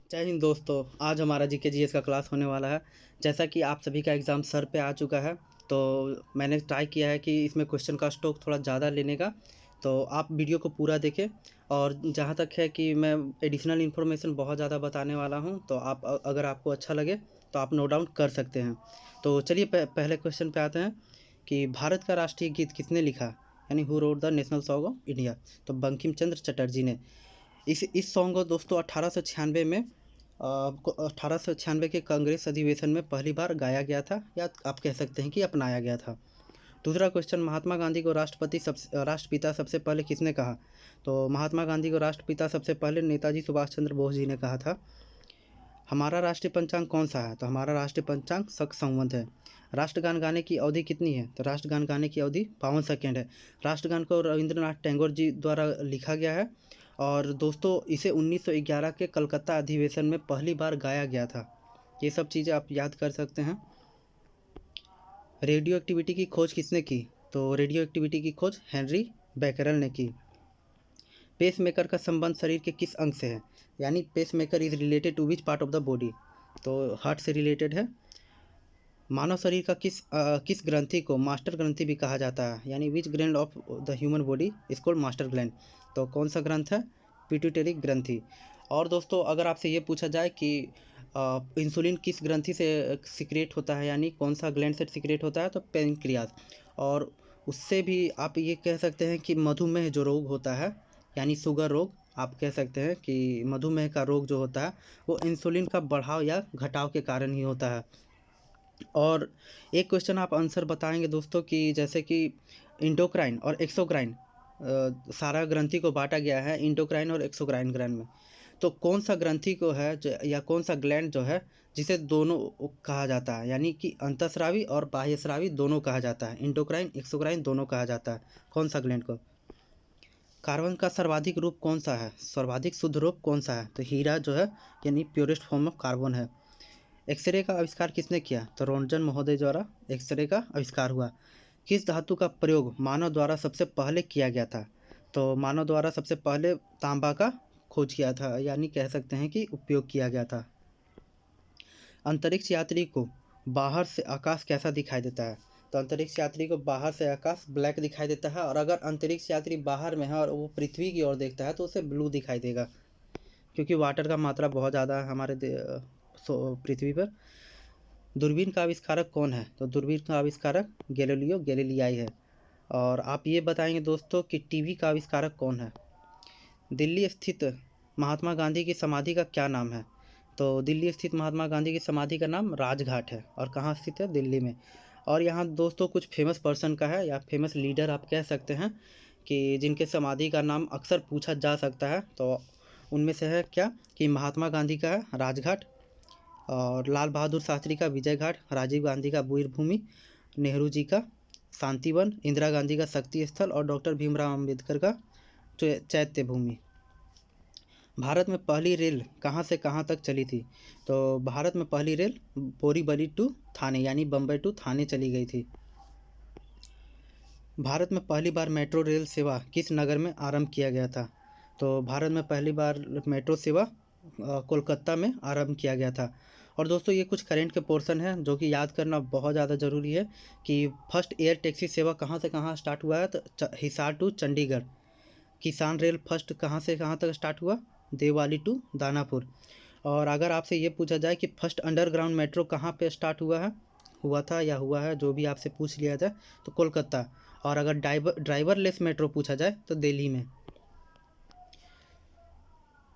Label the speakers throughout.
Speaker 1: जय हिंद दोस्तों। आज हमारा जीके जीएस का क्लास होने वाला है। जैसा कि आप सभी का एग्ज़ाम सर पे आ चुका है, तो मैंने ट्राई किया है कि इसमें क्वेश्चन का स्टॉक थोड़ा ज़्यादा लेने का। तो आप वीडियो को पूरा देखें। और जहाँ तक है कि मैं एडिशनल इन्फॉर्मेशन बहुत ज़्यादा बताने वाला हूँ, तो आप अगर आपको अच्छा लगे तो आप नोट डाउन कर सकते हैं। तो चलिए पहले क्वेश्चन पे आते हैं कि भारत का राष्ट्रीय गीत किसने लिखा, यानी who wrote the national song of India. तो बंकिम चंद्र चटर्जी ने। इस सॉन्ग को दोस्तों 1896 में 1896 के कांग्रेस अधिवेशन में पहली बार गाया गया था, या आप कह सकते हैं कि अपनाया गया था। दूसरा क्वेश्चन, महात्मा गांधी को राष्ट्रपिता सबसे पहले किसने कहा। तो महात्मा गांधी को राष्ट्रपिता सबसे पहले नेताजी सुभाष चंद्र बोस जी ने कहा था। हमारा राष्ट्रीय पंचांग कौन सा है। तो हमारा राष्ट्रीय पंचांग शक संवत है। राष्ट्रगान गाने की अवधि कितनी है। तो राष्ट्रगान गाने की अवधि 52 सेकेंड है। राष्ट्रगान को रविंद्रनाथ टैगोर जी द्वारा लिखा गया है, और दोस्तों इसे 1911 के कलकत्ता अधिवेशन में पहली बार गाया गया था। ये सब चीज़ें आप याद कर सकते हैं। रेडियो एक्टिविटी की खोज किसने की। तो रेडियो एक्टिविटी की खोज हेनरी बैकरल ने की। पेसमेकर का संबंध शरीर के किस अंग से है, यानी pacemaker is related to which part of the body. तो हार्ट से रिलेटेड है। मानव शरीर का किस ग्रंथि को मास्टर ग्रंथि भी कहा जाता है, यानी विच gland of the human body is called master gland. तो कौन सा ग्रंथ है, पिट्यूटरी ग्रंथि। और दोस्तों अगर आपसे ये पूछा जाए कि इंसुलिन किस ग्रंथि से सिक्रेट होता है, यानी कौन सा ग्लैंड से सिक्रेट होता है, तो पेनक्रियाज। और उससे भी आप ये कह सकते हैं कि मधुमेह जो रोग होता है, यानी शुगर रोग, आप कह सकते हैं कि मधुमेह का रोग जो होता है वो इंसुलिन का बढ़ाव या घटाव के कारण ही होता है। और एक क्वेश्चन आप आंसर बताएंगे दोस्तों कि जैसे कि इंडोक्राइन और एक्सोक्राइन, सारा ग्रंथि को बांटा गया है इंडोक्राइन और एक्सोक्राइन ग्रंथ में। तो कौन सा ग्रंथि को है या कौन सा ग्लैंड जो है जिसे दोनों कहा जाता है, यानी कि अंतःस्रावी और बाह्यस्रावी दोनों कहा जाता है, इंडोक्राइन एक्सोक्राइन दोनों कहा जाता है। कौन सा ग्लैंड को। कार्बन का सर्वाधिक रूप कौन सा है, सर्वाधिक शुद्ध रूप कौन सा है। तो हीरा जो है, यानी प्योरेस्ट फॉर्म ऑफ कार्बन है। एक्सरे का आविष्कार किसने किया। तो रोन्टगन महोदय द्वारा एक्सरे का आविष्कार हुआ। किस धातु का प्रयोग मानव द्वारा सबसे पहले किया गया था। तो मानव द्वारा सबसे पहले तांबा का खोज किया था, यानी कह सकते हैं कि उपयोग किया गया था। अंतरिक्ष यात्री को बाहर से आकाश कैसा दिखाई देता है। तो अंतरिक्ष यात्री को बाहर से आकाश ब्लैक दिखाई देता है, और अगर अंतरिक्ष यात्री बाहर में है और वो पृथ्वी की ओर देखता है तो उसे ब्लू दिखाई देगा, क्योंकि वाटर का मात्रा बहुत ज़्यादा है हमारे पृथ्वी पर। दूरबीन का आविष्कारक कौन है। तो दूरबीन का आविष्कारक गैलीलियो गैलीलियाई है। और आप ये बताएंगे दोस्तों कि टीवी का आविष्कारक कौन है। दिल्ली स्थित महात्मा गांधी की समाधि का क्या नाम है। तो दिल्ली स्थित महात्मा गांधी की समाधि का नाम राजघाट है, और कहाँ स्थित है, दिल्ली में। और यहाँ दोस्तों कुछ फेमस पर्सन का है, या फेमस लीडर आप कह सकते हैं, कि जिनके समाधि का नाम अक्सर पूछा जा सकता है। तो उनमें से है क्या कि महात्मा गांधी का है राजघाट, और लाल बहादुर शास्त्री का विजय घाट, राजीव गांधी का वीरभूमि, नेहरू जी का शांतिवन, इंदिरा गांधी का शक्ति स्थल, और डॉक्टर भीमराव अंबेडकर का चैत्य भूमि। भारत में पहली रेल कहाँ से कहाँ तक चली थी। तो भारत में पहली रेल बोरीवली टू थाने, यानी बम्बई टू थाने चली गई थी। भारत में पहली बार मेट्रो रेल सेवा किस नगर में आरंभ किया गया था। तो भारत में पहली बार मेट्रो सेवा कोलकाता में आरंभ किया गया था। और दोस्तों ये कुछ करेंट के पोर्शन है जो कि याद करना बहुत ज़्यादा ज़रूरी है, कि फर्स्ट एयर टैक्सी सेवा कहाँ से कहाँ स्टार्ट हुआ है। तो हिसार टू चंडीगढ़। किसान रेल फर्स्ट कहाँ से कहाँ तक स्टार्ट हुआ, देवाली टू दानापुर। और अगर आपसे ये पूछा जाए कि फर्स्ट अंडरग्राउंड मेट्रो कहाँ पे स्टार्ट हुआ था या हुआ है, जो भी आपसे पूछ लिया जाए, तो कोलकाता। और अगर ड्राइवरलेस मेट्रो पूछा जाए तो दिल्ली में।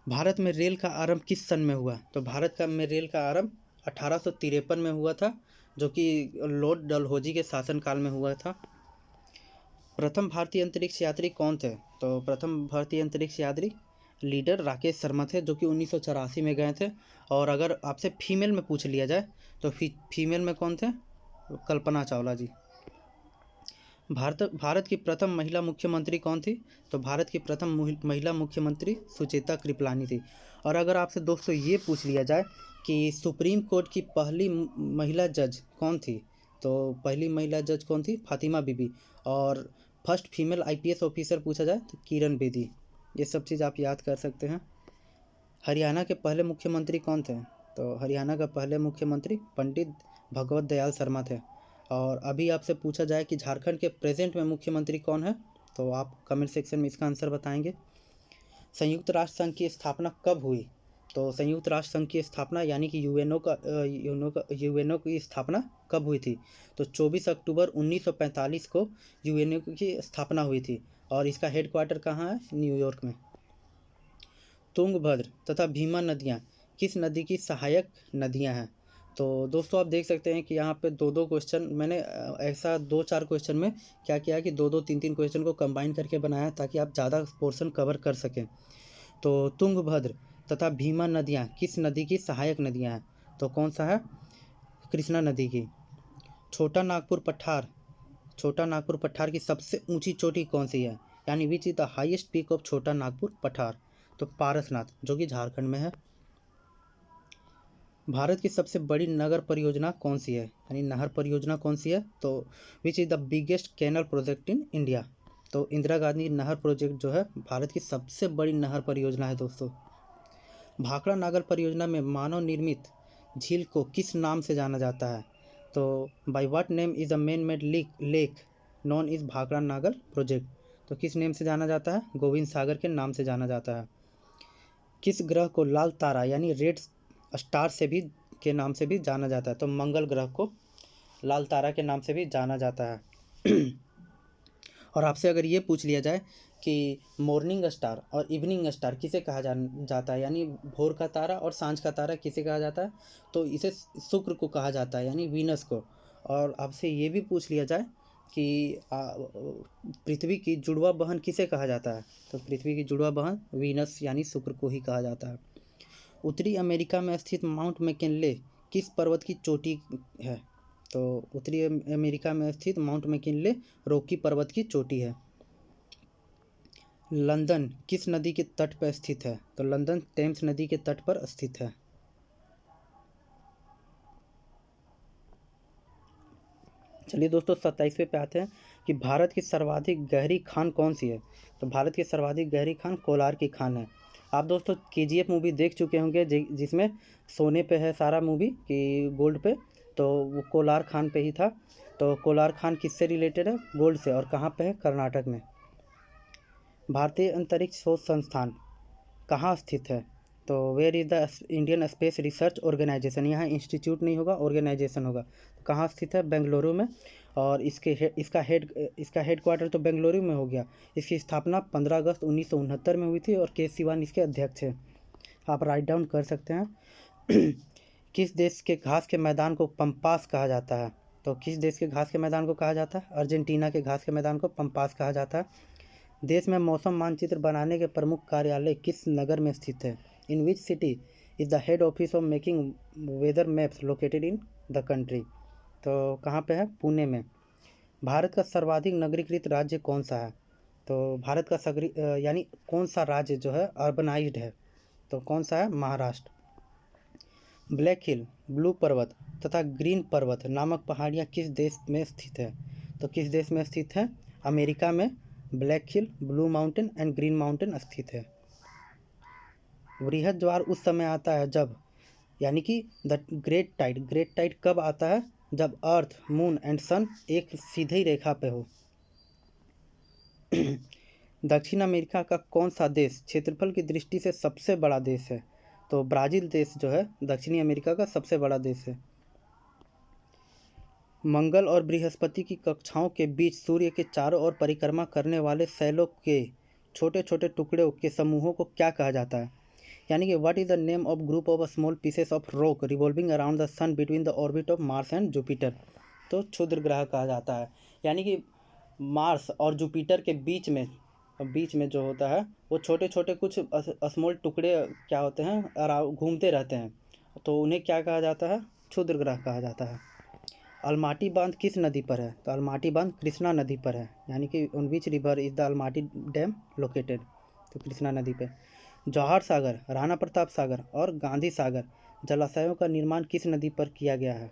Speaker 1: भारत में रेल का आरंभ किस सन में हुआ। तो भारत का में रेल का आरंभ 1853 में हुआ था, जो कि लॉर्ड डलहौजी के शासनकाल में हुआ था। प्रथम भारतीय अंतरिक्ष यात्री कौन थे। तो प्रथम भारतीय अंतरिक्ष यात्री लीडर राकेश शर्मा थे, जो कि 1984 में गए थे। और अगर आपसे फीमेल में पूछ लिया जाए तो फीमेल में कौन थे, कल्पना चावला जी। भारत की प्रथम महिला मुख्यमंत्री कौन थी। तो भारत की प्रथम महिला मुख्यमंत्री सुचेता कृपलानी थी। और अगर आपसे दोस्तों ये पूछ लिया जाए कि सुप्रीम कोर्ट की पहली महिला जज कौन थी। तो पहली महिला जज कौन थी, फातिमा बीबी। और फर्स्ट फीमेल आईपीएस ऑफिसर पूछा जाए तो किरण बेदी। ये सब चीज़ आप याद कर सकते हैं। हरियाणा के पहले मुख्यमंत्री कौन थे? तो हरियाणा का पहले मुख्यमंत्री पंडित भगवत दयाल शर्मा थे। और अभी आपसे पूछा जाए कि झारखंड के प्रेजेंट में मुख्यमंत्री कौन है, तो आप कमेंट सेक्शन में इसका आंसर बताएंगे। संयुक्त राष्ट्र संघ की स्थापना कब हुई? तो संयुक्त राष्ट्र संघ की स्थापना यानी कि यूएनओ की स्थापना कब हुई थी? तो 24 अक्टूबर 1945 को यूएनओ की स्थापना हुई थी और इसका हेडक्वार्टर कहाँ है? न्यूयॉर्क में। तुंगभद्र तथा भीमा नदियाँ किस नदी की सहायक नदियाँ हैं? तो दोस्तों आप देख सकते हैं कि यहाँ पे दो दो क्वेश्चन मैंने ऐसा 2-4 क्वेश्चन में क्या किया कि 2-2 3-3 क्वेश्चन को कंबाइन करके बनाया ताकि आप ज़्यादा पोर्शन कवर कर सकें। तो तुंगभद्र तथा भीमा नदियाँ किस नदी की सहायक नदियाँ हैं? तो कौन सा है? कृष्णा नदी की। छोटा नागपुर पठार की सबसे ऊंची चोटी कौन सी है? यानी विच is the highest peak of छोटा नागपुर पठार? तो पारसनाथ, जो कि झारखंड में है। भारत की सबसे बड़ी नगर परियोजना कौन सी है? यानी नहर परियोजना कौन सी है? तो which is the biggest canal project in India? तो इंदिरा गांधी नहर प्रोजेक्ट जो है भारत की सबसे बड़ी नहर परियोजना है दोस्तों। भाखड़ा नागर परियोजना में मानव निर्मित झील को किस नाम से जाना जाता है? तो by what name is the man made lake non is Bhakra नागर प्रोजेक्ट? तो किस नेम से जाना जाता है? गोविंद सागर के नाम से जाना जाता है। किस ग्रह को लाल तारा यानी रेड स्टार से भी के नाम से भी जाना जाता है? तो मंगल ग्रह को लाल तारा के नाम से भी जाना जाता है। और आपसे अगर ये पूछ लिया जाए कि मॉर्निंग स्टार और इवनिंग स्टार किसे कहा जाता है, यानी भोर का तारा और सांझ का तारा किसे कहा जाता है? तो इसे शुक्र को कहा जाता है, यानी वीनस को। और आपसे ये भी पूछ लिया जाए कि पृथ्वी की जुड़वा बहन किसे कहा जाता है? तो पृथ्वी की जुड़वा बहन वीनस यानी शुक्र को ही कहा जाता है। उत्तरी अमेरिका में स्थित माउंट मैकिनले किस पर्वत की चोटी है? तो उत्तरी अमेरिका में स्थित माउंट मैकिनले रॉकी पर्वत की चोटी है। लंदन किस नदी के तट पर स्थित है? तो लंदन टेम्स नदी के तट पर स्थित है। चलिए दोस्तों 27वें पे आते हैं कि भारत की सर्वाधिक गहरी खान कौन सी है? तो भारत की सर्वाधिक गहरी खान कोलार की खान है। आप दोस्तों केजीएफ मूवी देख चुके होंगे जिसमें सोने पे है सारा मूवी कि गोल्ड पे, तो वो कोलार खान पे ही था। तो कोलार खान किससे रिलेटेड है? गोल्ड से। और कहाँ पे है? कर्नाटक में। भारतीय अंतरिक्ष शोध संस्थान कहाँ स्थित है? तो where is the Indian space research organisation? यहाँ इंस्टीट्यूट नहीं होगा, ऑर्गेनाइजेशन होगा। तो कहाँ स्थित है? बेंगलुरु में। और इसका हेडक्वार्टर तो बेंगलुरु में हो गया। इसकी स्थापना 15 अगस्त 1969 में हुई थी और के सिवान इसके अध्यक्ष हैं। आप राइट डाउन कर सकते हैं। किस देश के घास के मैदान को पम्पास कहा जाता है? तो किस देश के घास के मैदान को कहा जाता है? अर्जेंटीना के घास के मैदान को पम्पास कहा जाता है। देश में मौसम मानचित्र बनाने के प्रमुख कार्यालय किस नगर में स्थित है? In which city is the head office of making weather maps located in the country? तो कहाँ पे है? पुणे में। भारत का सर्वाधिक नगरीकृत राज्य कौन सा है? तो भारत का यानी कौन सा राज्य जो है अर्बनाइज्ड है? तो कौन सा है? महाराष्ट्र। ब्लैक हिल, ब्लू पर्वत तथा ग्रीन पर्वत नामक पहाड़ियाँ किस देश में स्थित है? तो किस देश में स्थित है? अमेरिका में black hill, blue mountain and green mountain स्थित है। वृहद ज्वार उस समय आता है जब, यानी कि द ग्रेट टाइड कब आता है? जब अर्थ, मून एंड सन एक सीधी रेखा पे हो। दक्षिण अमेरिका का कौन सा देश क्षेत्रफल की दृष्टि से सबसे बड़ा देश है? तो ब्राज़ील देश जो है दक्षिणी अमेरिका का सबसे बड़ा देश है। मंगल और बृहस्पति की कक्षाओं के बीच सूर्य के चारों ओर परिक्रमा करने वाले शैलों के छोटे छोटे टुकड़ों के समूहों को क्या कहा जाता है? यानी कि what is the name of group of small pieces of rock revolving around the sun between the orbit of Mars and Jupiter? तो क्षुद्र ग्रह कहा जाता है। यानी कि मार्स और जुपिटर के बीच में जो होता है वो छोटे छोटे कुछ स्मॉल टुकड़े क्या होते हैं, घूमते रहते हैं, तो उन्हें क्या कहा जाता है? क्षुद्र ग्रह कहा जाता है। अलमाटी बांध किस नदी पर है? तो अलमाटी बांध कृष्णा नदी पर है। यानी कि on which river is the Almaty dam located? तो कृष्णा नदी पे। जौहर सागर, राणा प्रताप सागर और गांधी सागर जलाशयों का निर्माण किस नदी पर किया गया है?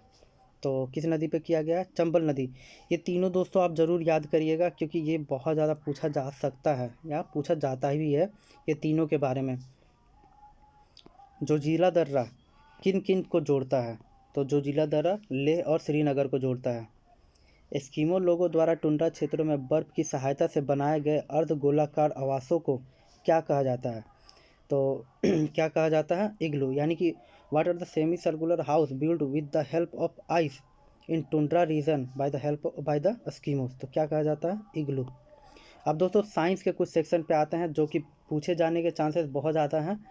Speaker 1: तो किस नदी पर किया गया है? चंबल नदी। ये तीनों दोस्तों आप ज़रूर याद करिएगा क्योंकि ये बहुत ज़्यादा पूछा जा सकता है या पूछा जाता भी है ये तीनों के बारे में। जोजिला दर्रा किन किन को जोड़ता है? तो जोजिला दर्रा लेह और श्रीनगर को जोड़ता है। एस्किमो लोगों द्वारा टुंड्रा क्षेत्रों में बर्फ की सहायता से बनाए गए अर्धगोलाकार आवासों को क्या कहा जाता है? तो क्या कहा जाता है? इग्लू। यानी कि what are the semicircular house build with the help of ice in tundra region by the Eskimos. तो क्या कहा जाता है? इग्लू। अब दोस्तों साइंस के कुछ सेक्शन पे आते हैं जो कि पूछे जाने के चांसेस बहुत ज़्यादा हैं।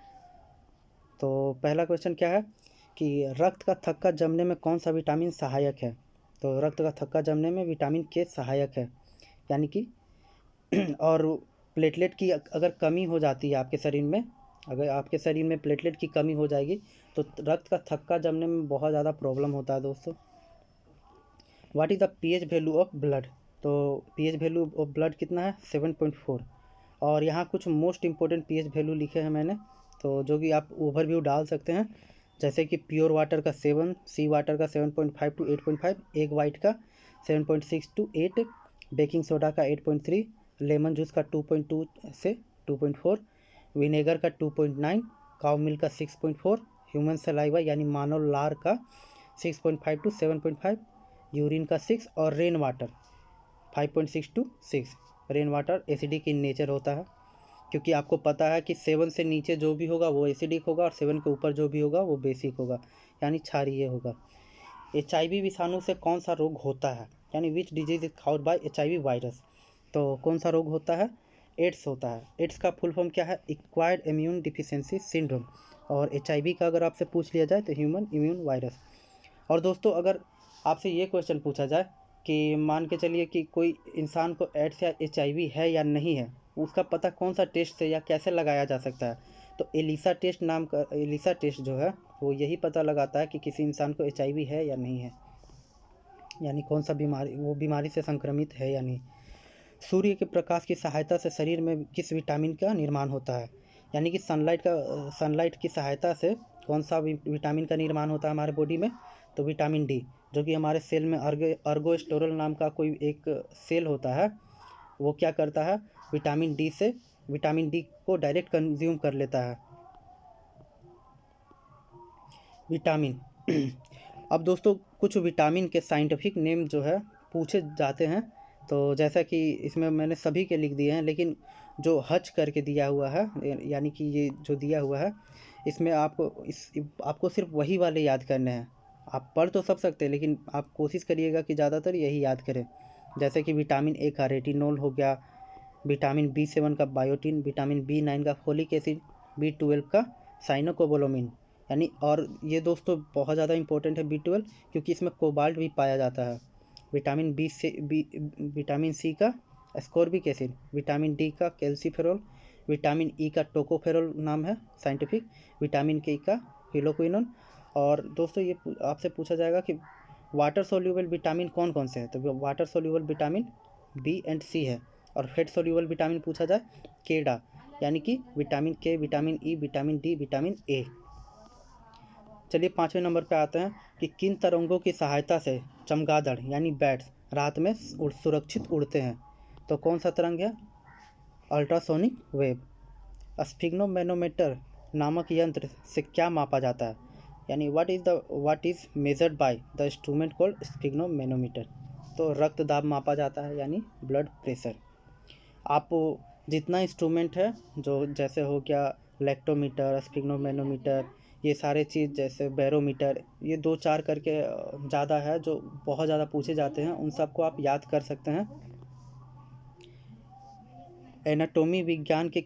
Speaker 1: तो पहला क्वेश्चन क्या है कि रक्त का थक्का जमने में कौन सा विटामिन सहायक है? तो रक्त का थक्का जमने में विटामिन के सहायक है। यानी कि और प्लेटलेट की अगर कमी हो जाती है आपके शरीर में, अगर आपके शरीर में प्लेटलेट की कमी हो जाएगी तो रक्त का थक्का जमने में बहुत ज़्यादा प्रॉब्लम होता है दोस्तों। What is the pH value of blood? तो पीएच वैल्यू ऑफ ब्लड कितना है? 7.4। और यहाँ कुछ मोस्ट इंपॉर्टेंट पीएच वैल्यू लिखे हैं मैंने, तो जो कि आप ओवरव्यू डाल सकते हैं। जैसे कि प्योर वाटर का 7, सी वाटर का 7.5 to 8.5, एग वाइट का 7.6 to 8, बेकिंग सोडा का 8.3, लेमन जूस का 2.2 से 2.4, विनेगर का 2.9, काउ मिल्क का 6.4, ह्यूमन सलाइवा यानी मानव लार का 6.5 to 7.5, यूरिन का 6 और rain water 5.6 to 6। Rain water acidic in nature होता है, क्योंकि आपको पता है कि 7 से नीचे जो भी होगा वो एसिडिक होगा और 7 के ऊपर जो भी होगा वो बेसिक होगा, यानी क्षारीय होगा। HIV विषाणु से कौन सा रोग होता है? यानी which disease is caused by HIV virus? तो कौन सा रोग होता है? एड्स होता है। एड्स का फुल फॉर्म क्या है? Acquired immune deficiency syndrome. और HIV का अगर आपसे पूछ लिया जाए तो ह्यूमन इम्यून वायरस। और दोस्तों अगर आपसे ये क्वेश्चन पूछा जाए कि मान के चलिए कि कोई इंसान को एड्स या HIV है या नहीं है, उसका पता कौन सा टेस्ट से या कैसे लगाया जा सकता है? तो एलिसा टेस्ट जो है वो यही पता लगाता है कि किसी इंसान को HIV है या नहीं है, यानी कौन सा बीमारी, वो बीमारी से संक्रमित है या नहीं। सूर्य के प्रकाश की सहायता से शरीर में किस विटामिन का निर्माण होता है? यानी कि सनलाइट की सहायता से कौन सा विटामिन का निर्माण होता है हमारे बॉडी में? तो विटामिन डी, जो कि हमारे सेल में अर्गोस्टेरोल नाम का कोई एक सेल होता है, वो क्या करता है? विटामिन डी को डायरेक्ट कंज्यूम कर लेता है। विटामिन अब दोस्तों कुछ विटामिन के साइंटिफिक नेम जो है पूछे जाते हैं, तो जैसा कि इसमें मैंने सभी के लिख दिए हैं, लेकिन जो हच करके दिया हुआ है, यानी कि ये जो दिया हुआ है इसमें आपको सिर्फ वही वाले याद करने हैं। आप पढ़ तो सब सकते हैं, लेकिन आप कोशिश करिएगा कि ज़्यादातर यही याद करें। जैसे कि विटामिन ए का रेटिनोल हो गया, विटामिन B7 का बायोटिन, विटामिन B9 का फोलिक एसिड, B12 का साइनोकोबालामिन, यानी। और ये दोस्तों बहुत ज़्यादा इंपॉर्टेंट है B12, क्योंकि इसमें कोबाल्ट भी पाया जाता है। विटामिन सी का एस्कॉर्बिक एसिड, विटामिन डी का कैल्सीफेरॉल, विटामिन ई का टोकोफेरॉल नाम है साइंटिफिक, विटामिन के का हिलोक्विनोन। और दोस्तों ये आपसे पूछा जाएगा कि वाटर सोल्यूबल विटामिन कौन कौन से हैं? तो water soluble vitamin B and C है। और फेट सोल्यूबल विटामिन पूछा जाए केडा, यानी कि विटामिन के, vitamin E, vitamin D, vitamin A. चलिए 5वें नंबर पे आते हैं कि किन तरंगों की सहायता से चमगादड़ यानी बैट्स रात में सुरक्षित उड़ते हैं? तो कौन सा तरंग है? Ultrasonic wave. स्फिग्नोमेनोमीटर नामक यंत्र से क्या मापा जाता है? यानी what is measured by the instrument called स्फिग्नोमेनोमीटर? तो रक्त दाब मापा जाता है, यानी ब्लड प्रेशर। आप जितना इंस्ट्रूमेंट है, जो जैसे हो गया लैक्टोमीटर, स्फिग्नोमेनोमीटर, ये सारे चीज़, जैसे बैरोमीटर, ये 2-4 करके ज़्यादा है जो बहुत ज़्यादा पूछे जाते हैं, उन सबको आप याद कर सकते हैं। एनाटॉमी विज्ञान के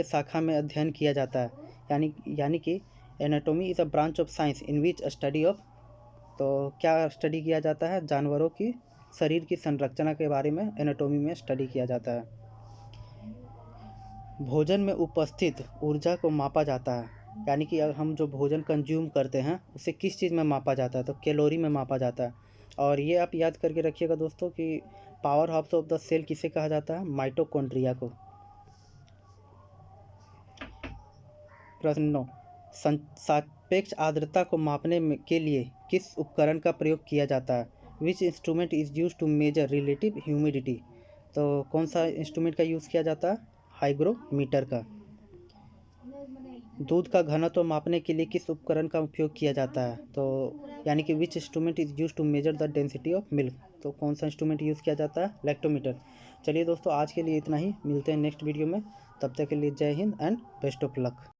Speaker 1: शाखा में अध्ययन किया जाता है? यानी कि anatomy is a branch of science in which study of. तो क्या स्टडी किया जाता है? जानवरों की शरीर की संरचना के बारे में एनाटॉमी में स्टडी किया जाता है। भोजन में उपस्थित ऊर्जा को मापा जाता है, यानी कि अगर हम जो भोजन कंज्यूम करते हैं उसे किस चीज़ में मापा जाता है? तो कैलोरी में मापा जाता है। और ये आप याद करके रखिएगा दोस्तों कि powerhouse of the cell किसे कहा जाता है? माइटोकॉन्ड्रिया को। प्रश्न 9, सापेक्ष आर्द्रता को मापने के लिए किस उपकरण का प्रयोग किया जाता है? Which instrument is use to measure relative humidity? तो कौन सा इंस्ट्रूमेंट का यूज़ किया जाता है? हाइग्रोमीटर का। दूध का घनत्व मापने के लिए किस उपकरण का उपयोग किया जाता है? तो यानी कि which instrument is use to measure the density of milk. तो कौन सा इंस्ट्रूमेंट यूज़ किया जाता है? लैक्टोमीटर। चलिए दोस्तों, आज के लिए इतना ही, मिलते हैं नेक्स्ट वीडियो में। तब तक के लिए जय Hind and best of luck.